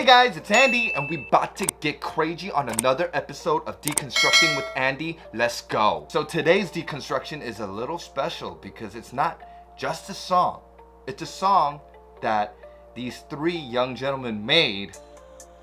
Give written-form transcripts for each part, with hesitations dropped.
Hey guys, it's Andy, and we about to get crazy on another episode of Deconstructing with Andy. Let's go. So today's deconstruction is a little special because it's not just a song. It's a song that these three young gentlemen made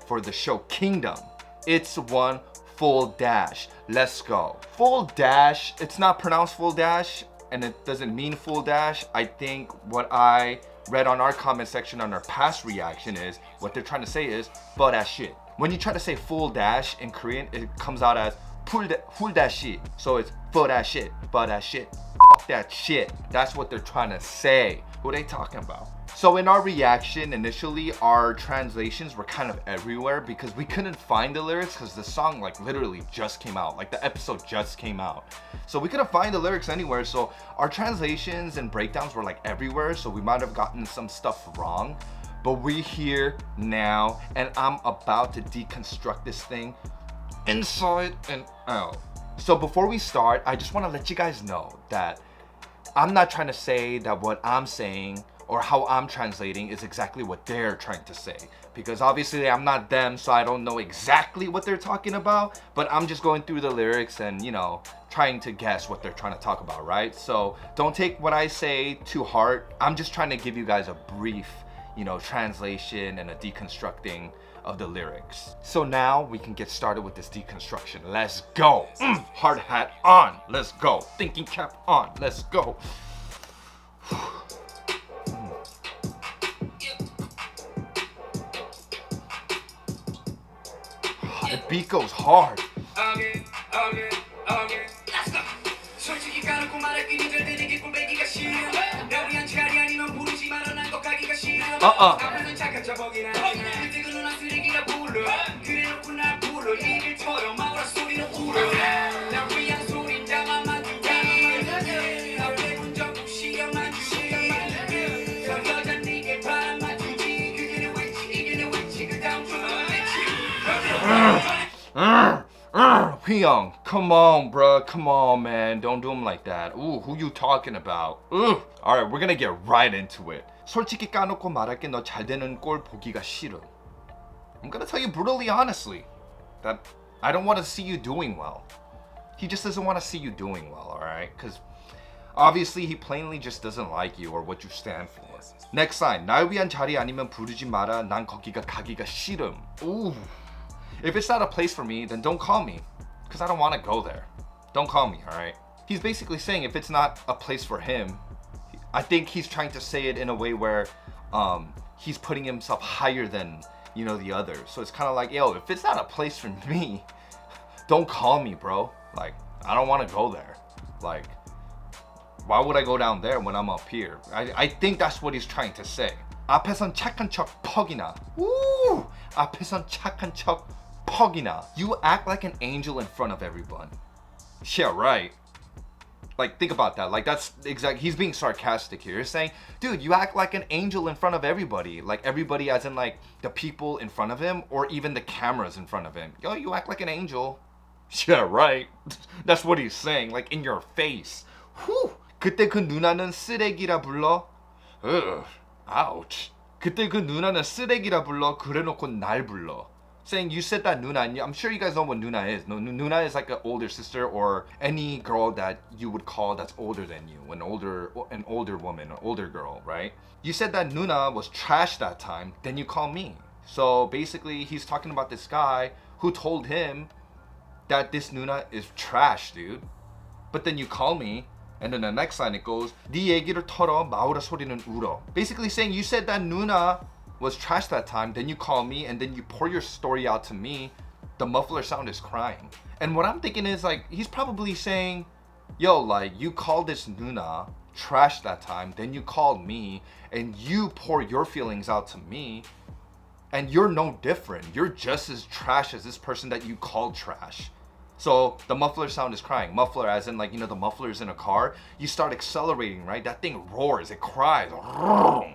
for the show Kingdom. It's one full dash. Let's go. Full dash, it's not pronounced full dash, and it doesn't mean full dash. I think what I read on our comment section on our past reaction is what they're trying to say is full that shit. When you try to say full dash in Korean, it comes out as full that shit. So it's full that shit, full that shit, fuck that shit. That's what they're trying to say. Who are they talking about? So in our reaction, initially our translations were kind of everywhere because we couldn't find the lyrics because the song like literally just came out, like the episode just came out. So we couldn't find the lyrics anywhere. So our translations and breakdowns were like everywhere. So we might have gotten some stuff wrong, but we're here now and I'm about to deconstruct this thing inside and out. So before we start, I just want to let you guys know that I'm not trying to say that what I'm saying or how I'm translating is exactly what they're trying to say, because obviously I'm not them, so I don't know exactly what they're talking about, but I'm just going through the lyrics and, you know, trying to guess what they're trying to talk about, right? So don't take what I say to heart. I'm just trying to give you guys a brief, you know, translation and a deconstructing of the lyrics. So now we can get started with this deconstruction. Let's go. Hard hat on. Let's go. Thinking cap on. Let's go. The beat goes hard. HWIYOUNG, come on, bruh. Come on, man. Don't do them like that. Ooh, who you talking about? Ooh. Alright, we're gonna get right into it. 솔직히 까놓고 말할게 너 잘 되는 꼴 보기가 싫음. I'm gonna tell you brutally honestly that I don't want to see you doing well. He just doesn't want to see you doing well, alright? Because obviously he plainly just doesn't like you or what you stand for. Next line. 날 위한 자리 아니면 부르지 마라. 난 거기가 가기가 싫음. Ooh. If it's not a place for me, then don't call me. Because I don't want to go there. Don't call me, alright? He's basically saying if it's not a place for him, I think he's trying to say it in a way where he's putting himself higher than, you know, the others. So it's kind of like, yo, if it's not a place for me, don't call me, bro. Like, I don't want to go there. Like, why would I go down there when I'm up here? I think that's what he's trying to say. 앞에선 착한 척 퍽이나. Woo! 앞에선 착한 척 퍽이나. You act like an angel in front of everyone. Yeah, right. Like, think about that. Like, that's exact. He's being sarcastic here. He's saying, dude, you act like an angel in front of everybody. Like, everybody as in, like, the people in front of him or even the cameras in front of him. Yo, you act like an angel. Yeah, right. That's what he's saying. Like, in your face. Whew. 그때 그 누나는 쓰레기라 불러. Ugh. Ouch. 그때 그 누나는 쓰레기라 불러. 그래놓고 날 불러. Saying you said that Nuna, and I'm sure you guys know what Nuna is. No, Nuna is like an older sister or any girl that you would call that's older than you, an older woman, an older girl, right? You said that Nuna was trash that time, then you call me. So basically, he's talking about this guy who told him that this Nuna is trash, dude. But then you call me, and then the next line it goes, 네 얘기를 털어 마우라 소리는 울어. Basically saying you said that Nuna was trash that time, then you call me and then you pour your story out to me, the muffler sound is crying. And what I'm thinking is like, he's probably saying, yo, like you called this Nuna trash that time, then you called me and you pour your feelings out to me and you're no different. You're just as trash as this person that you called trash. So the muffler sound is crying. Muffler as in like, you know, the muffler is in a car. You start accelerating, right? That thing roars, it cries,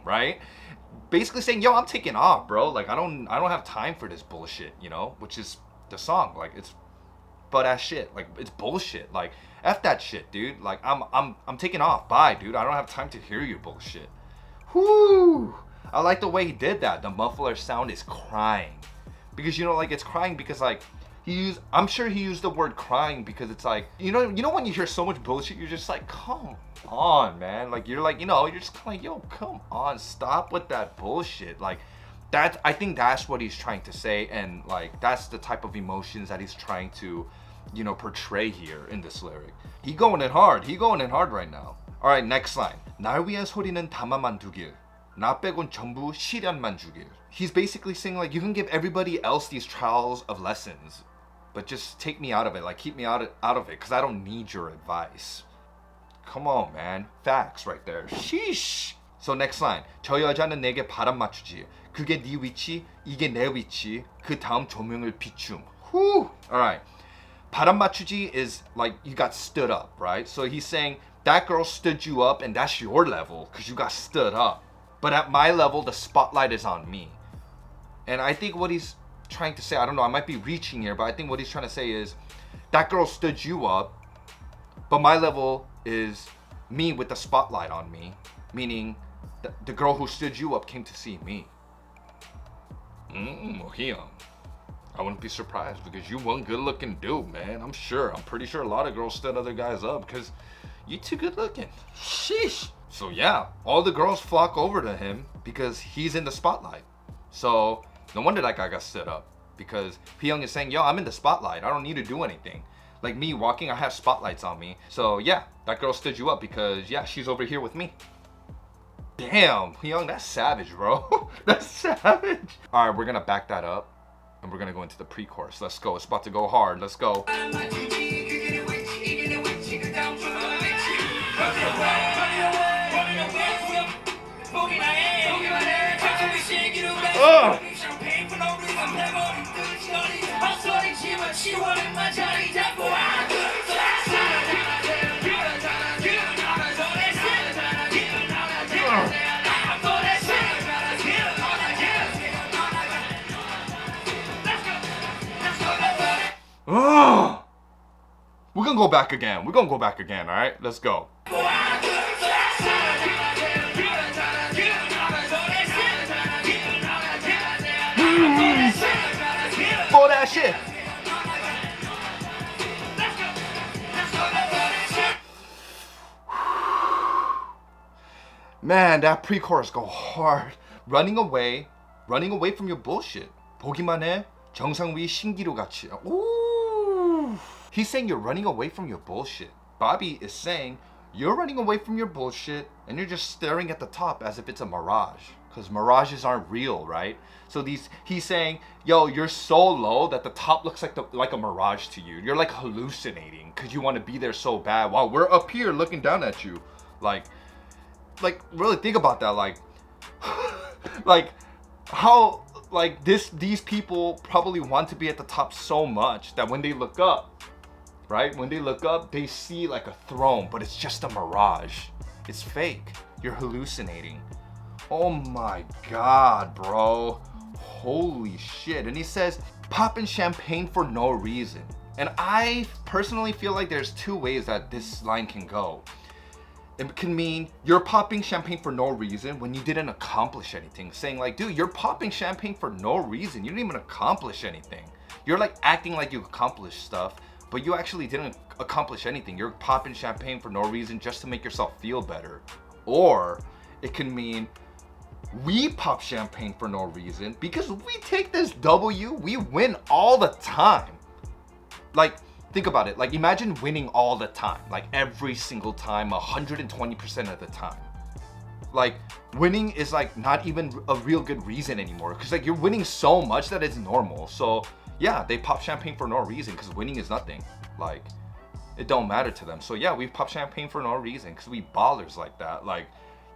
right? Basically saying, yo, I'm taking off, bro. Like, I don't have time for this bullshit, you know? Which is the song. Like, it's butt ass shit. Like, it's bullshit. Like, F that shit, dude. Like, I'm taking off. Bye, dude. I don't have time to hear your bullshit. Whoo! I like the way he did that. The muffler sound is crying. Because, you know, like, it's crying because, like, I'm sure he used the word crying because it's like, you know when you hear so much bullshit, you're just like, come on, man. Like, you're like, you know, you're just kind of like, yo, come on, stop with that bullshit. Like, I think that's what he's trying to say, and like that's the type of emotions that he's trying to, you know, portray here in this lyric. He going in hard right now. All right, next line. 날 위한 소리는 담아만 두길. 나 빼곤 전부 시련만 주길. He's basically saying like, you can give everybody else these trials of lessons, but just take me out of it. Like, keep me out of it, because I don't need your advice. Come on, man. Facts right there. Sheesh. So next line. 저 여자는 내게 바람 맞추지. 그게 네 위치, 이게 내 위치. 그 다음 조명을 비춤. Whew. Alright. 바람 맞추지 is like you got stood up, right? So he's saying that girl stood you up and that's your level because you got stood up. But at my level, the spotlight is on me. And I think what he's trying to say, I don't know, I might be reaching here, but I think what he's trying to say is that girl stood you up, but my level is me with the spotlight on me, meaning the girl who stood you up came to see me. HWIYOUNG. I wouldn't be surprised because you one good looking dude, man. I'm pretty sure a lot of girls stood other guys up because you too good looking. Sheesh. So yeah, all the girls flock over to him because he's in the spotlight. So no wonder that guy got stood up, because HWIYOUNG is saying, yo, I'm in the spotlight. I don't need to do anything. Like me walking, I have spotlights on me. So yeah, that girl stood you up because yeah, she's over here with me. Damn, HWIYOUNG, that's savage, bro. That's savage. All right, we're gonna back that up and we're gonna go into the pre-chorus. Let's go. It's about to go hard. Let's go. We're gonna go back again. We're gonna go back again, all right? Let's go. For that shit. Man, that pre-chorus go hard. Running away from your bullshit. 보기만 해, 정상 위 신기루 같이. Ooh. He's saying you're running away from your bullshit. Bobby is saying you're running away from your bullshit and you're just staring at the top as if it's a mirage. Because mirages aren't real, right? So he's saying, yo, you're so low that the top looks like a mirage to you. You're like hallucinating because you want to be there so bad while we're up here looking down at you. Like really think about that. Like how these people probably want to be at the top so much that when they look up, right? When they look up, they see like a throne, but it's just a mirage. It's fake. You're hallucinating. Oh my God, bro. Holy shit. And he says, popping champagne for no reason. And I personally feel like there's two ways that this line can go. It can mean you're popping champagne for no reason when you didn't accomplish anything. Saying like, dude, you're popping champagne for no reason. You didn't even accomplish anything. You're like acting like you accomplished stuff, but you actually didn't accomplish anything. You're popping champagne for no reason just to make yourself feel better. Or it can mean we pop champagne for no reason because we take this W, we win all the time. Like, think about it. Like, imagine winning all the time, like every single time, 120% of the time. Like, winning is like not even a real good reason anymore because like you're winning so much that it's normal. So yeah, they pop champagne for no reason because winning is nothing. Like, it don't matter to them. So yeah, we pop champagne for no reason because we ballers like that. Like,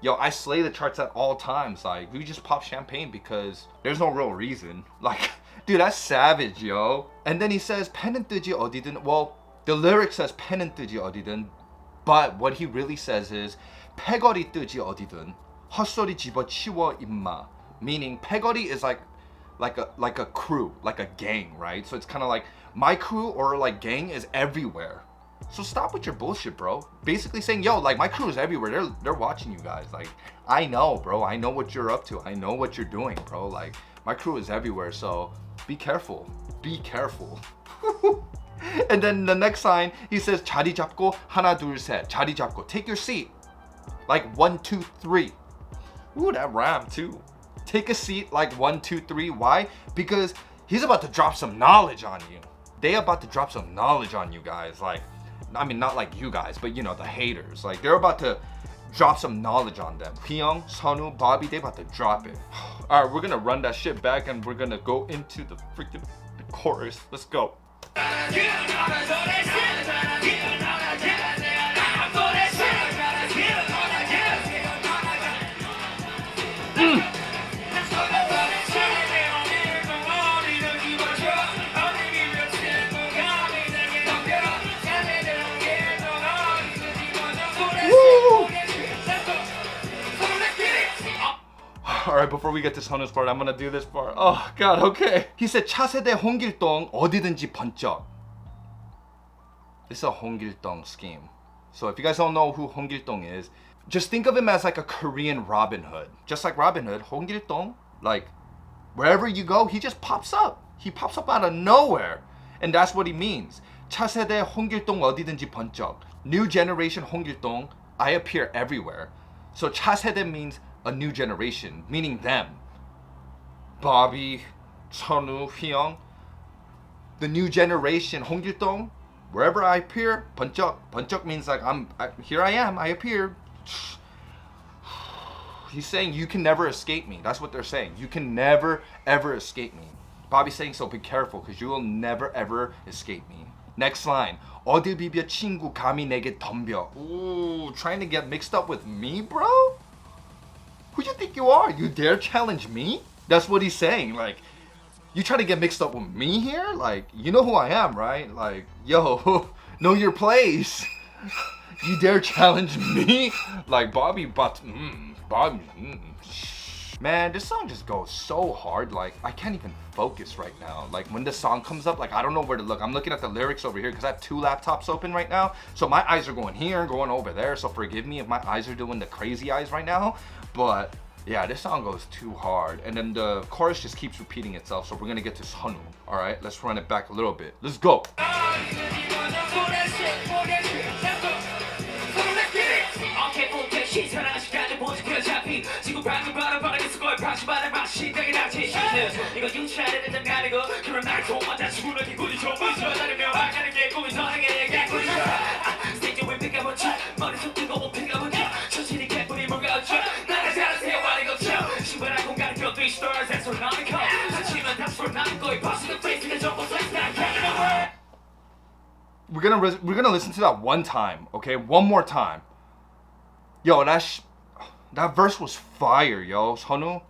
yo, I slay the charts at all times. Like, we just pop champagne because there's no real reason. Like, dude, that's savage, yo. And then he says, 펜은 뜨지 어디든. Well, the lyric says 펜은 뜨지 어디든, but what he really says is 패거리 뜨지 어디든. 헛소리 집어치워 임마. Meaning, 패거리 is like a crew, like a gang, right? So it's kind of like my crew or like gang is everywhere. So stop with your bullshit, bro. Basically saying, yo, like my crew is everywhere. They're watching you guys. Like, I know, bro. I know what you're up to. I know what you're doing, bro. Like, my crew is everywhere. So be careful. Be careful. And then the next line, he says, 자리 잡고 하나 둘 셋. 자리 잡고. Take your seat. Like 1, 2, 3. Ooh, that rhymed too. Take a seat like 1, 2, 3. Why? Because he's about to drop some knowledge on you. They about to drop some knowledge on you guys. Like, I mean, not like you guys, but you know, the haters. Like, they're about to drop some knowledge on them. HWIYOUNG, SUNWOO, Bobby, they about to drop it. All right, we're gonna run that shit back and we're gonna go into the freaking chorus. Let's go. Alright, before we get to Sunwoo's part, I'm gonna do this part. Oh god, okay. He said 차세대 홍길동 어디든지 번쩍. This is a 홍길동 scheme. So if you guys don't know who 홍길동 is, just think of him as like a Korean Robin Hood. Just like Robin Hood, 홍길동, like wherever you go, he just pops up. He pops up out of nowhere. And that's what he means. 차세대 홍길동 어디든지 번쩍. New generation 홍길동, I appear everywhere. So 차세대 means a new generation, meaning them. Bobby, SUNWOO, HWIYOUNG, the new generation, 홍길동, wherever I appear, 번쩍. 번쩍 means like here I am, I appear. He's saying you can never escape me. That's what they're saying. You can never ever escape me. Bobby's saying, so be careful because you will never ever escape me. Next line. 어딜 비벼 친구 감히 내게 덤벼. Ooh, trying to get mixed up with me, bro? Who you think you are? You dare challenge me? That's what he's saying. Like, you trying to get mixed up with me here? Like, you know who I am, right? Like, yo, know your place. You dare challenge me? Like, Bobby, Man, this song just goes so hard. Like, I can't even focus right now. Like, when the song comes up, like, I don't know where to look. I'm looking at the lyrics over here because I have 2 laptops open right now. So my eyes are going here, going over there. So forgive me if my eyes are doing the crazy eyes right now. But yeah, this song goes too hard. And then the chorus just keeps repeating itself. So we're gonna get to SUNWOO. All right, let's run it back a little bit. Let's go. We're gonna listen to that one time, okay? One more time. Yo, that verse was fire, yo. SUNWOO.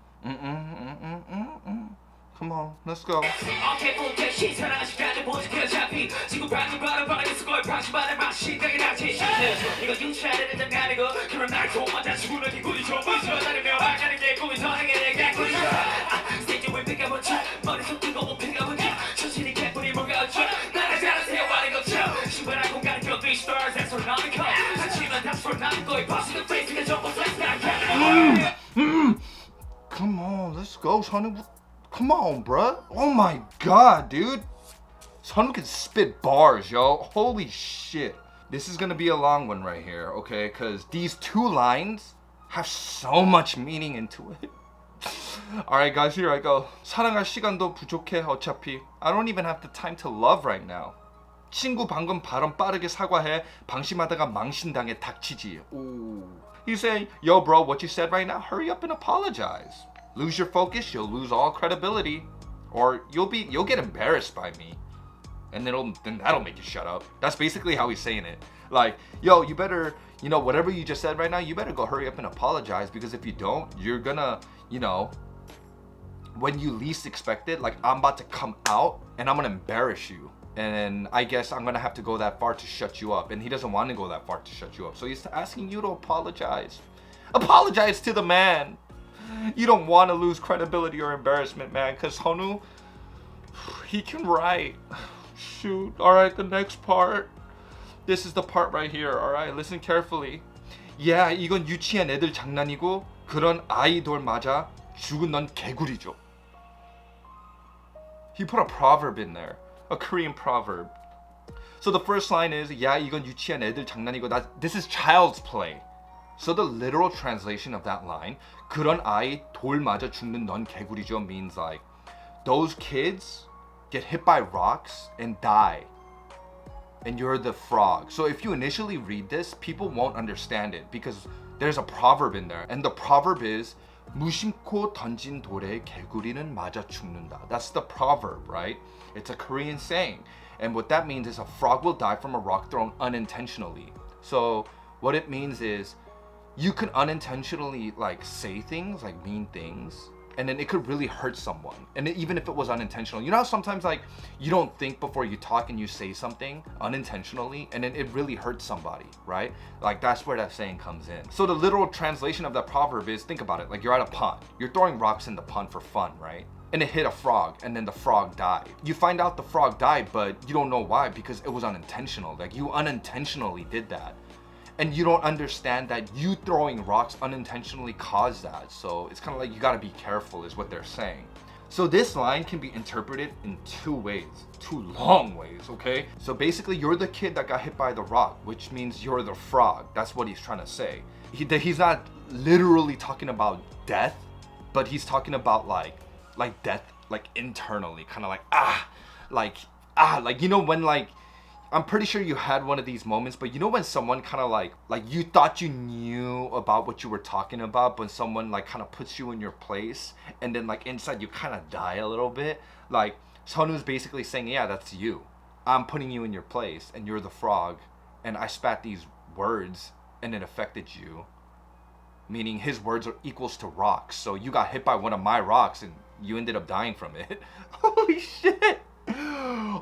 Come on, let's go. Come on, let's go, SUNWOO. Come on, bruh. Oh my god, dude. SUNWOO can spit bars, yo. Holy shit. This is gonna be a long one right here, okay? Because these 2 lines have so much meaning into it. Alright, guys, here I go. 사랑할 시간도 부족해, 어차피. I don't even have the time to love right now. 친구 방금 발언 빠르게 사과해. 방심하다가 망신당해 닥치지. Ooh. He's saying, yo, bro, what you said right now, hurry up and apologize. Lose your focus, you'll lose all credibility. Or you'll get embarrassed by me. And then that'll make you shut up. That's basically how he's saying it. Like, yo, you better, whatever you just said right now, you better go hurry up and apologize. Because if you don't, you're gonna, when you least expect it, like I'm about to come out and I'm gonna embarrass you. And I guess I'm gonna have to go that far to shut you up. And he doesn't want to go that far to shut you up. So he's asking you to apologize. Apologize to the man. You don't want to lose credibility or embarrassment, man. Because SUNWOO, he can write. Shoot. Alright, the next part. This is the part right here. Alright, listen carefully. Yeah, 이건 유치한 애들 장난이고 그런 아이돌 맞아 죽은 넌 개구리죠. He put a proverb in there, a Korean proverb. So the first line is, yeah, 이건 유치한 애들 장난이고 this is child's play. So the literal translation of that line, 그런 아이 돌 맞아 죽는 넌 개구리죠, means like those kids get hit by rocks and die. And you're the frog. So if you initially read this, people won't understand it because there's a proverb in there. And the proverb is 무심코 던진 돌에 개구리는 맞아 죽는다. That's the proverb, right? It's a Korean saying. And what that means is a frog will die from a rock thrown unintentionally. So what it means is you can unintentionally like say things, like mean things, and then it could really hurt someone. And even if it was unintentional, you know how sometimes like you don't think before you talk and you say something unintentionally and then it really hurts somebody, right? Like that's where that saying comes in. So the literal translation of that proverb is, think about it, like you're at a pond. You're throwing rocks in the pond for fun, right? And it hit a frog and then the frog died. You find out the frog died, but you don't know why because it was unintentional. Like you unintentionally did that. And you don't understand that you throwing rocks unintentionally caused that. So it's kind of like you gotta be careful is what they're saying. So this line can be interpreted in two ways, two long ways, okay? So basically you're the kid that got hit by the rock, which means you're the frog. That's what he's trying to say. He's not literally talking about death, but he's talking about like death, like internally, kind of like, you know, when like, I'm pretty sure you had one of these moments, but you know when someone kind of like you thought you knew about what you were talking about, but someone like kind of puts you in your place and then like inside you kind of die a little bit? Like SUNWOO's basically saying, yeah, that's you. I'm putting you in your place and you're the frog and I spat these words and it affected you. Meaning his words are equals to rocks. So you got hit by one of my rocks and you ended up dying from it. Holy shit.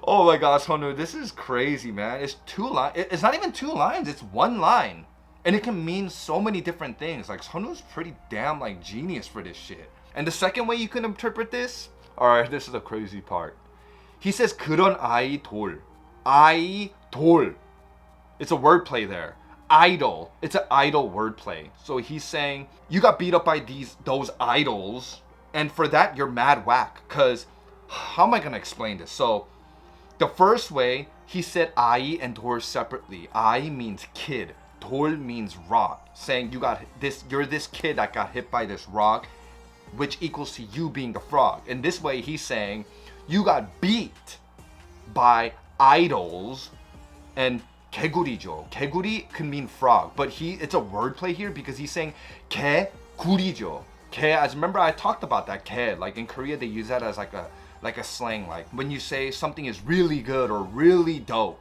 Oh my gosh, SUNWOO, this is crazy, man. It's two lines. It's not even two lines. It's one line. And it can mean so many different things. Like SUNWOO's pretty damn like genius for this shit. And the second way you can interpret this, alright, this is the crazy part. He says 그런 아이 돌. 아이 돌. It's a wordplay there. Idol. It's an idol wordplay. So he's saying you got beat up by those idols, and for that you're mad whack. Cause how am I gonna explain this? So the first way, he said 아이 and 돌 separately. 아이 means kid. 돌 means rock. Saying you're this kid that got hit by this rock, which equals to you being the frog. And this way he's saying you got beat by idols and 개구리죠. 개구리 can mean frog, but it's a wordplay here because he's saying 개구리죠. 개, as remember I talked about that 개. Like in Korea they use that as like a slang. Like when you say something is really good or really dope,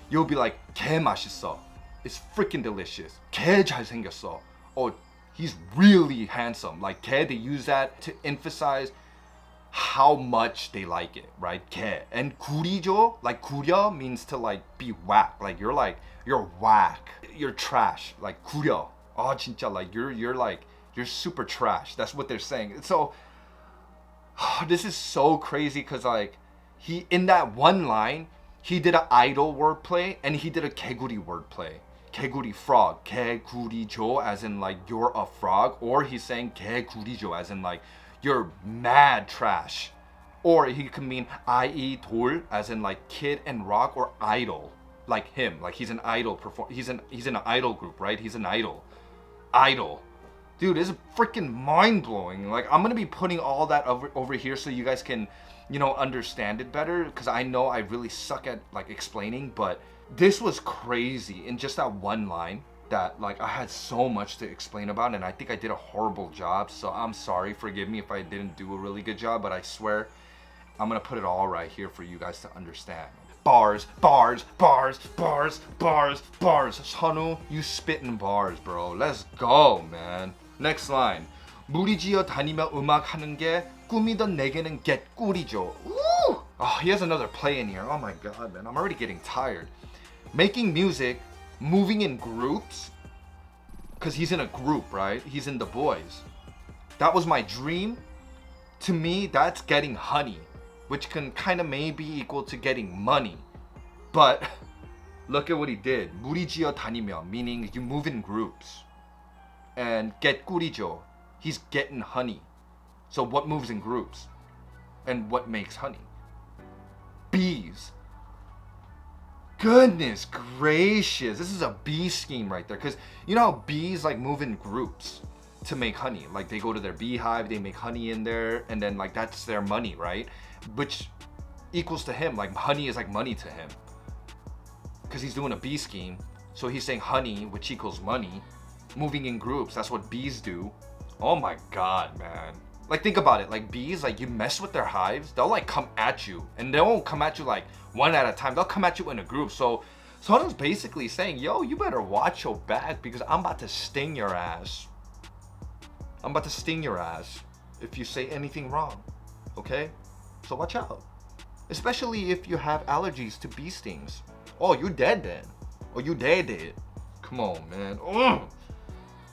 you'll be like 개 맛있어. It's freaking delicious. 개 잘생겼어. Oh, he's really handsome. Like 개, they use that to emphasize how much they like it, right? 개. And 구리죠, like 구려 means to like be whack. Like you're whack. You're trash. Like 구려. Oh, 진짜, like you're super trash. That's what they're saying. So this is so crazy because like he in that one line he did an idol wordplay and he did a 개구리 wordplay. 개구리 frog. 개구리죠 as in like you're a frog, or he's saying 개구리죠 as in like you're mad trash. Or he could mean 아이 돌 as in like kid and rock, or idol like him, like he's an idol he's in an idol group, right? He's an idol. Dude, it's freaking mind-blowing. Like I'm gonna be putting all that over here so you guys can, you know, understand it better, because I know I really suck at like explaining, but this was crazy in just that one line that like I had so much to explain about, and I think I did a horrible job, so I'm sorry, forgive me if I didn't do a really good job, but I swear I'm gonna put it all right here for you guys to understand. Bars, bars, bars, bars, bars, bars. SUNWOO, you spitting bars, bro. Let's go, man. Next line. 무리지어 다니며 음악하는 게 꿈이던 내게는 개꿀이죠. Woo! Oh, he has another play in here. Oh my god, man. I'm already getting tired. Making music, moving in groups, because he's in a group, right? He's in the boys. That was my dream. To me, that's getting honey, which can kind of maybe equal to getting money. But Look at what he did. 무리지어 다니며, meaning you move in groups. And get 꿀이죠. He's getting honey. So what moves in groups? And what makes honey? Bees. Goodness gracious. This is a bee scheme right there. Because you know how bees like move in groups to make honey. Like they go to their beehive, they make honey in there, and then like that's their money, right? Which equals to him, like honey is like money to him. Because he's doing a bee scheme. So he's saying honey, which equals money. Moving in groups, that's what bees do. Oh my god, man. Like think about it, like bees, like you mess with their hives, they'll like come at you. And they won't come at you like one at a time, they'll come at you in a group. So Sunwoo's basically saying, yo, you better watch your back because I'm about to sting your ass. I'm about to sting your ass if you say anything wrong, okay? So watch out. Especially if you have allergies to bee stings. Oh, you dead then. Or you dead. Come on, man. Ugh.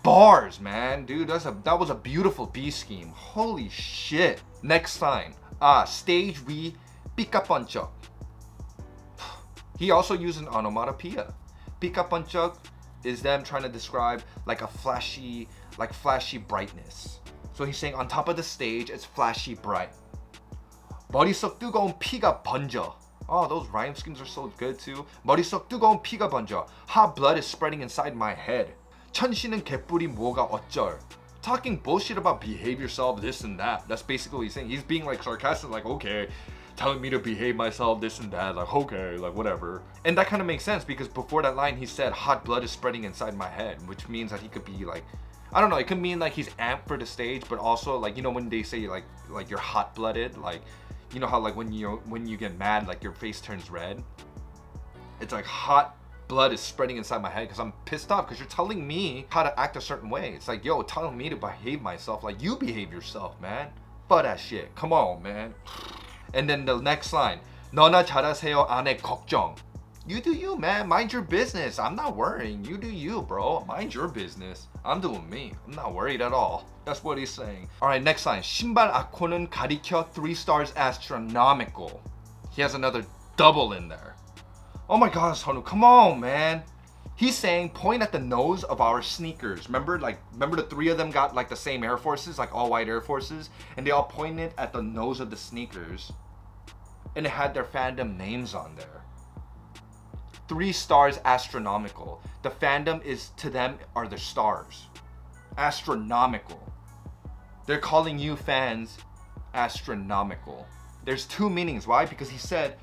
Bars, man. Dude, that was a beautiful bee scheme. Holy shit. Next line. Stage we 삐까뻔쩍. He also used an onomatopoeia. 삐까뻔쩍 is them trying to describe like a flashy brightness. So he's saying on top of the stage, it's flashy bright. 머릿속 뜨거운 피가 번져. Oh, those rhyme schemes are so good too. 머릿속 뜨거운 피가 번져. Hot blood is spreading inside my head. 천시는 개뿔이 뭐가 어쩔. Talking bullshit about behave yourself, this and that. That's basically what he's saying. He's being like sarcastic, like, okay, telling me to behave myself, this and that, like, okay, like, whatever. And that kind of makes sense because before that line, he said, hot blood is spreading inside my head, which means that he could be like, I don't know, it could mean like he's amped for the stage, but also like, you know, when they say like you're hot-blooded, like, you know how like when you get mad, like your face turns red? It's like hot blood is spreading inside my head because I'm pissed off because you're telling me how to act a certain way. It's like, yo, telling me to behave myself. Like, you behave yourself, man. Fuck that shit. Come on, man. And then the next line. 너나 잘하세요, 아내 걱정. You do you, man. Mind your business. I'm not worrying. You do you, bro. Mind your business. I'm doing me. I'm not worried at all. That's what he's saying. All right, next line. 신발 아코는 가리켜 3 stars astronomical. He has another double in there. Oh my god, Sunwoo, come on, man. He's saying point at the nose of our sneakers. Remember the 3 of them got like the same Air Forces, like all white Air Forces, and they all pointed at the nose of the sneakers. And it had their fandom names on there. 3 stars astronomical. The fandom is to them are the stars. Astronomical. They're calling you fans astronomical. There's 2 meanings. Why? Because he said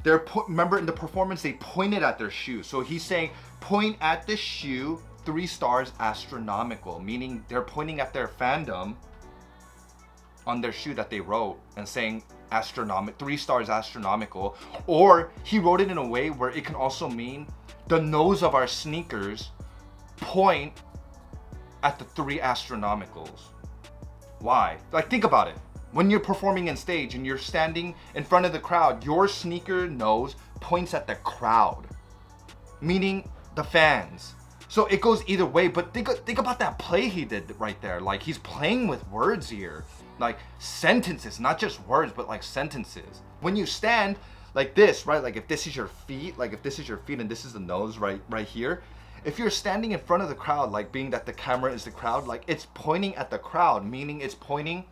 remember in the performance they pointed at their shoe. So he's saying point at the shoe 3 stars astronomical, meaning they're pointing at their fandom on their shoe that they wrote and saying 3 stars astronomical. Or he wrote it in a way where it can also mean the nose of our sneakers point at the 3 astronomicals. Why? Like, think about it. When you're performing in stage and you're standing in front of the crowd, your sneaker nose points at the crowd, meaning the fans. So it goes either way, but think about that play he did right there. Like, he's playing with words here. Like, sentences, not just words, but like sentences. When you stand like this, right? Like if this is your feet, and this is the nose right here. If you're standing in front of the crowd, like being that the camera is the crowd, like it's pointing at the crowd, meaning it's pointing,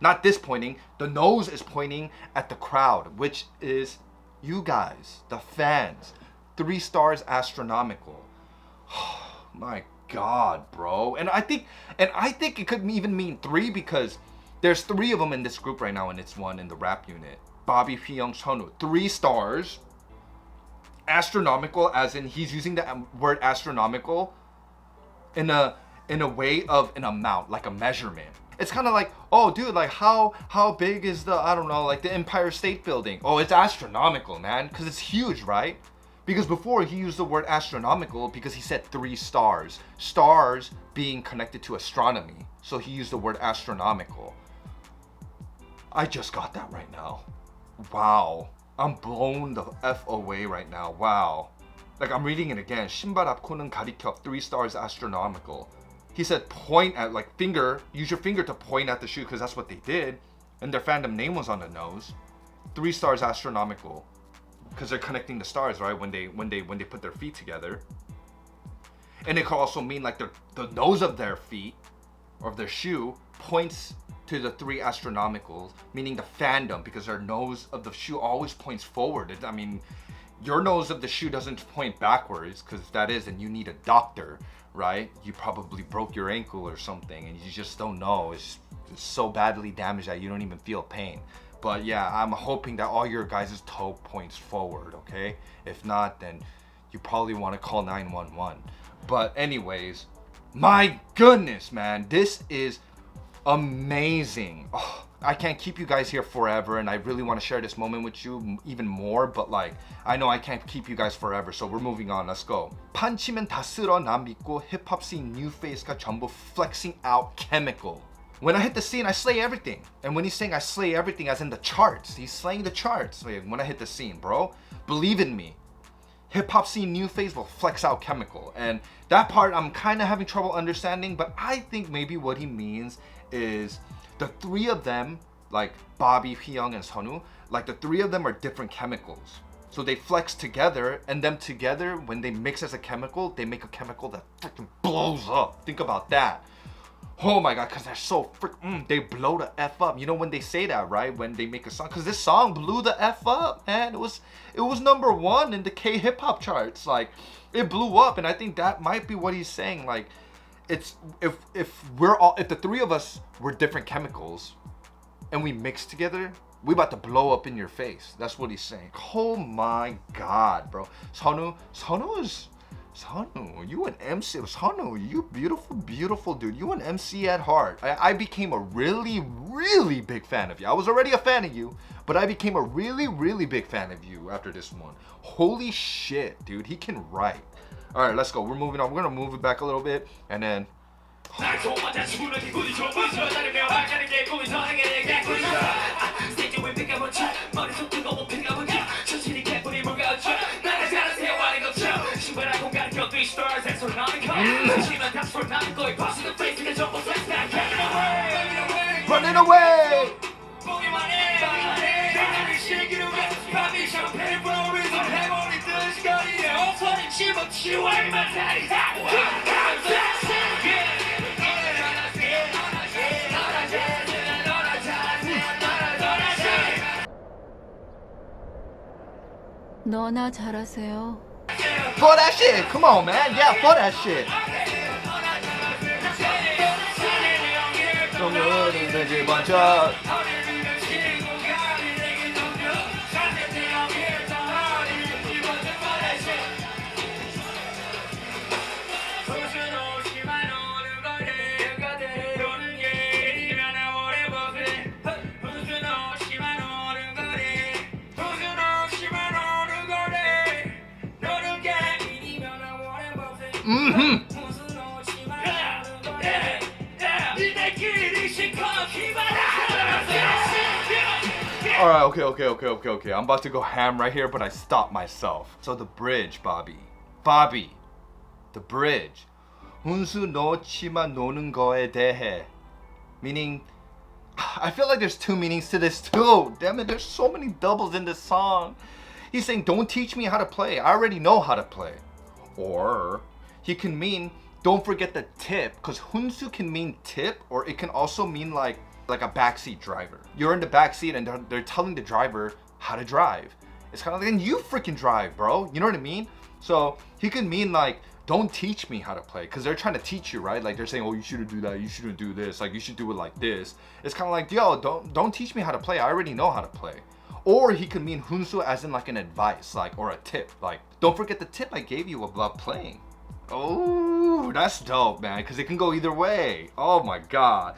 not this pointing, the nose is pointing at the crowd, which is you guys, the fans. 3 stars astronomical. My god, bro. And I think it could even mean 3 because there's 3 of them in this group right now, and it's 1 in the rap unit. Bobby, HWIYOUNG, Sunwoo. 3 stars. Astronomical, as in he's using the word astronomical in a way of an amount, like a measurement. It's kind of like, oh dude, like how big is the, I don't know, like the Empire State Building? Oh, it's astronomical, man, because it's huge, right? Because before he used the word astronomical because he said 3 stars. Stars being connected to astronomy. So he used the word astronomical. I just got that right now. Wow. I'm blown the F away right now. Wow. Like, I'm reading it again. 신발 앞코는 가리켜 3 stars astronomical. He said point at, like, finger. Use your finger to point at the shoe because that's what they did. And their fandom name was on the nose. 3 stars astronomical. because they're connecting the stars, right? When they put their feet together. And it could also mean like the nose of their feet or of their shoe points to the three astronomicals, meaning the fandom, because their nose of the shoe always points forward. I mean, your nose of the shoe doesn't point backwards, because if that is, then you need a doctor, right? You probably broke your ankle or something and you just don't know. It's so badly damaged that you don't even feel pain. But yeah, I'm hoping that all your guys' toe points forward, okay? If not, then you probably want to call 911. But anyways, my goodness, man, this is amazing. Oh, I can't keep you guys here forever, and I really want to share this moment with you even more, but like, I know I can't keep you guys forever, so we're moving on. Let's go. 판 치면 다 쓸어 남 믿고 힙합 scene new face가 전부 flexing out chemical. When I hit the scene, I slay everything. And when he's saying I slay everything, as in the charts, he's slaying the charts. Like, when I hit the scene, bro, believe in me. Hip hop scene new phase will flex out chemical. And that part I'm kind of having trouble understanding, but I think maybe what he means is the three of them, like Bobby, HWIYOUNG, and SUNWOO, like the three of them are different chemicals. So they flex together, and them together, when they mix as a chemical, they make a chemical that freaking blows up. Think about that. Oh my god, because they're so they blow the F up. You know when they say that, right? When they make a song, because this song blew the F up, man. It was #1 in the K hip hop charts. Like, it blew up, and I think that might be what he's saying. Like, it's if the three of us were different chemicals and we mix together, we about to blow up in your face. That's what he's saying. Oh my god, bro. SUNWOO, you an MC. SUNWOO, you beautiful dude. You an MC at heart. I became a really big fan of you. I was already a fan of you, but I became a really big fan of you after this one. Holy shit, dude. He can write. All right, let's go. We're moving on. We're gonna move it back a little bit, and then. Running away! 너나 잘하세요. For that shit! Come on, man. Yeah, for that shit. Alright, okay. I'm about to go ham right here, but I stopped myself. So the bridge, Bobby, the bridge. 훈수 너 치마 노는 거에 대해. Meaning, I feel like there's two meanings to this too. Damn it, there's so many doubles in this song. He's saying, don't teach me how to play. I already know how to play. Or he can mean, don't forget the tip, because 훈수 can mean tip, or it can also mean like a backseat driver. You're in the backseat and they're telling the driver how to drive. It's kind of like, then you freaking drive, bro. You know what I mean? So he can mean like, don't teach me how to play, because they're trying to teach you, right? Like they're saying, oh, you shouldn't do that, you shouldn't do this, like you should do it like this. It's kind of like, yo, don't teach me how to play. I already know how to play. Or he could mean 훈수 as in like an advice, like, or a tip, like, don't forget the tip I gave you about playing. Oh, that's dope, man, because it can go either way. Oh my god.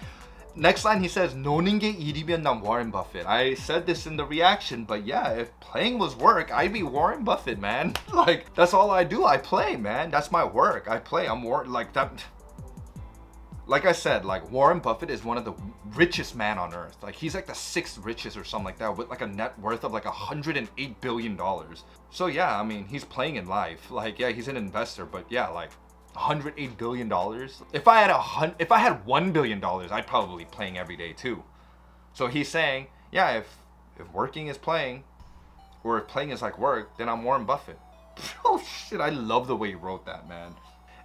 Next line, he says, 노는 게 일이면 난 Warren Buffett. I said this in the reaction, but yeah, if playing was work, I'd be Warren Buffett, man. Like, that's all I do. I play, man. That's my work. I play. I'm like that. Like I said, like Warren Buffett is one of the richest man on earth. Like he's like the 6th richest or something like that, with like a net worth of like $108 billion. So yeah, I mean, he's playing in life. Like, yeah, he's an investor, but yeah, like $108 billion. If I had $1 billion, I'd probably be playing every day too. So he's saying, yeah, if working is playing, or if playing is like work, then I'm Warren Buffett. Oh shit, I love the way he wrote that, man.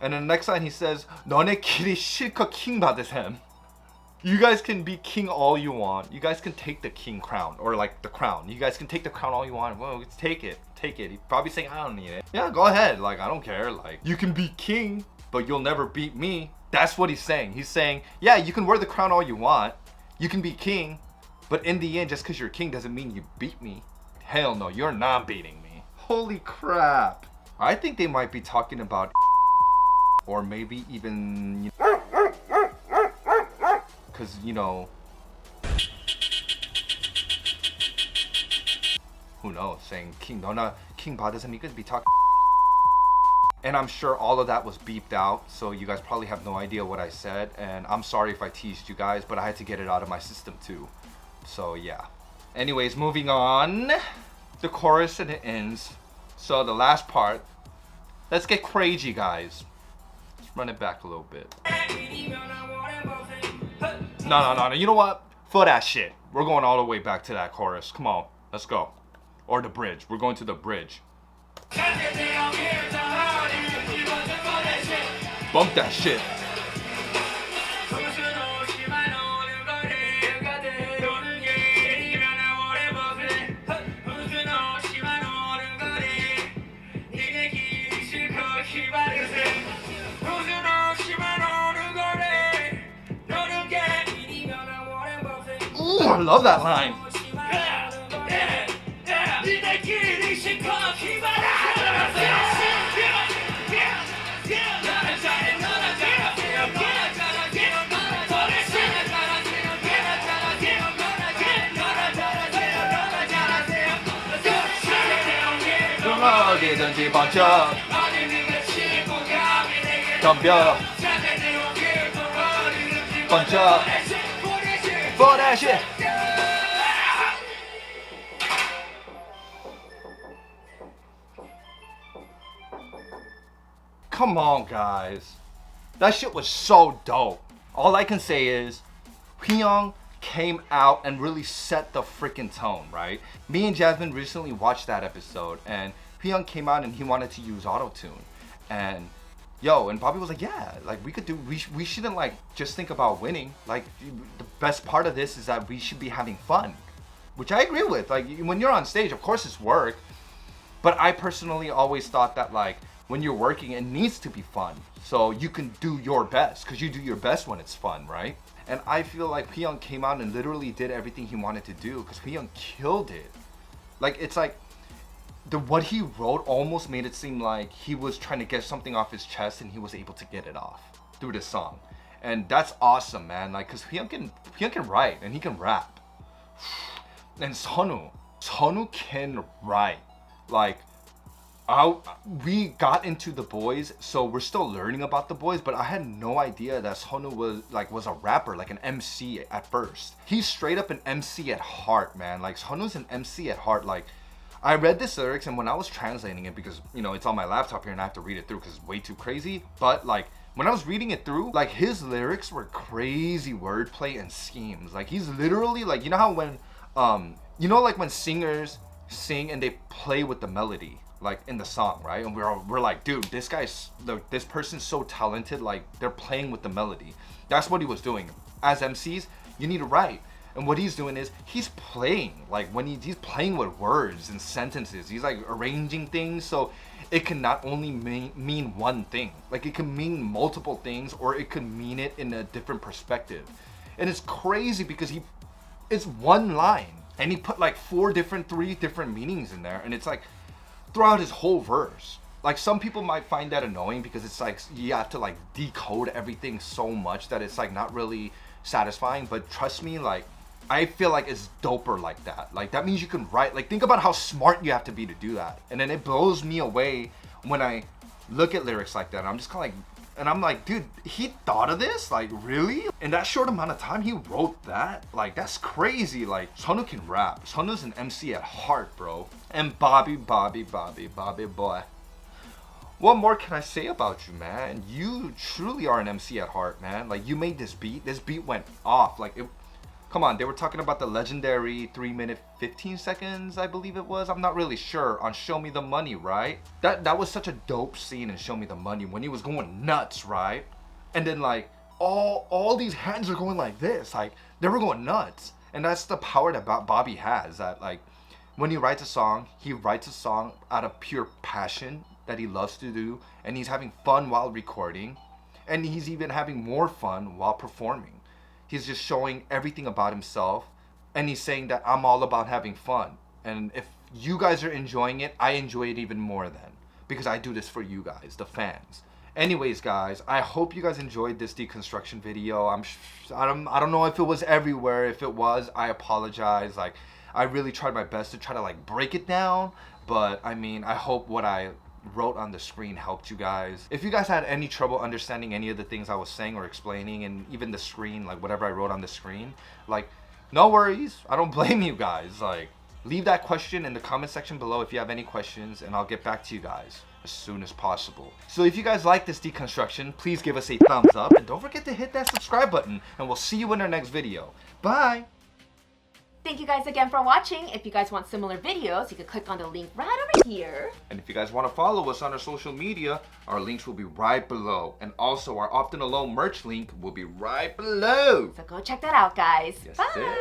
And then the next line he says, 너네끼리 실컷 king 받으셈. You guys can be king all you want. You guys can take the king crown, or like the crown. You guys can take the crown all you want. Well, let's take it. Take it. He's probably saying, I don't need it. Yeah, go ahead. Like, I don't care. Like, you can be king, but you'll never beat me. That's what he's saying. He's saying, yeah, you can wear the crown all you want. You can be king, but in the end, just because you're king doesn't mean you beat me. Hell no, you're not beating me. Holy crap. I think they might be talking about or maybe even, because, you know, who knows, saying king, 너나 king 받으셈, you could be talking. And I'm sure all of that was beeped out, so you guys probably have no idea what I said, and I'm sorry if I teased you guys, but I had to get it out of my system too. So yeah. Anyways, moving on. The chorus and it ends. So the last part. Let's get crazy, guys. Let's run it back a little bit. No. You know what? For that shit. We're going all the way back to that chorus. Come on. Let's go. Or the bridge. We're going to the bridge. Bump that shit. Ooh, I love that line. 어디든지 번쩍 덤벼 번쩍 for that shit. Come on, guys. That shit was so dope. All I can say is HWIYOUNG came out and really set the freaking tone, right? Me and Jasmine recently watched that episode, and HWIYOUNG came out and he wanted to use auto-tune. And and Bobby was like, yeah, like we shouldn't like just think about winning. Like the best part of this is that we should be having fun, which I agree with. Like when you're on stage, of course it's work, but I personally always thought that like when you're working, it needs to be fun. So you can do your best, because you do your best when it's fun, right? And I feel like HWIYOUNG came out and literally did everything he wanted to do, because HWIYOUNG killed it. Like it's like what he wrote almost made it seem like he was trying to get something off his chest, and he was able to get it off through this song. And that's awesome, man. Like, cause HWIYOUNG can write and he can rap. And SUNWOO can write. Like, we got into The Boys, so we're still learning about The Boys, but I had no idea that SUNWOO was a rapper, like an MC at first. He's straight up an MC at heart, man. Like SUNWOO's an MC at heart. Like, I read this lyrics, and when I was translating it, because you know it's on my laptop here and I have to read it through because it's way too crazy, but like when I was reading it through, like his lyrics were crazy wordplay and schemes. Like he's literally like, you know how when like when singers sing and they play with the melody, like in the song, right? And we're like, dude, this person's so talented, like they're playing with the melody. That's what he was doing. As MCs, you need to write. And what he's doing is he's playing, like when he's playing with words and sentences. He's like arranging things so it can not only mean one thing. Like it can mean multiple things, or it could mean it in a different perspective. And it's crazy because it's one line and he put like three different meanings in there, and it's like throughout his whole verse. Like some people might find that annoying because it's like you have to like decode everything so much that it's like not really satisfying. But trust me, like I feel like it's doper like that. Like that means you can write. Like think about how smart you have to be to do that. And then it blows me away when I look at lyrics like that. I'm just kind of like, and I'm like, dude, he thought of this? Like really? In that short amount of time he wrote that? Like that's crazy. Like SUNWOO can rap. SUNWOO's an MC at heart, bro. And Bobby boy. What more can I say about you, man? You truly are an MC at heart, man. Like you made this beat. This beat went off. Like Come on, they were talking about the legendary 3 minute 15 seconds, I believe it was. I'm not really sure, on Show Me the Money, right? That was such a dope scene in Show Me the Money when he was going nuts, right? And then like all these hands are going like this, like they were going nuts. And that's the power that Bobby has, that like when he writes a song out of pure passion that he loves to do, and he's having fun while recording, and he's even having more fun while performing. He's just showing everything about himself, and he's saying that I'm all about having fun. And if you guys are enjoying it, I enjoy it even more then, because I do this for you guys, the fans. Anyways, guys, I hope you guys enjoyed this deconstruction video. I don't know if it was everywhere. If it was, I apologize. Like, I really tried my best to try to like break it down, but I mean, I hope what I wrote on the screen helped you guys. If you guys had any trouble understanding any of the things I was saying or explaining, and even the screen, like whatever I wrote on the screen, like, no worries, I don't blame you guys. Like, leave that question in the comment section below if you have any questions, and I'll get back to you guys as soon as possible. So if you guys like this deconstruction, please give us a thumbs up, and don't forget to hit that subscribe button, and we'll see you in our next video. Bye! Thank you guys again for watching. If you guys want similar videos, you can click on the link right over here. And if you guys want to follow us on our social media, our links will be right below. And also our Often Alone merch link will be right below. So go check that out, guys. Yes, Bye! sir.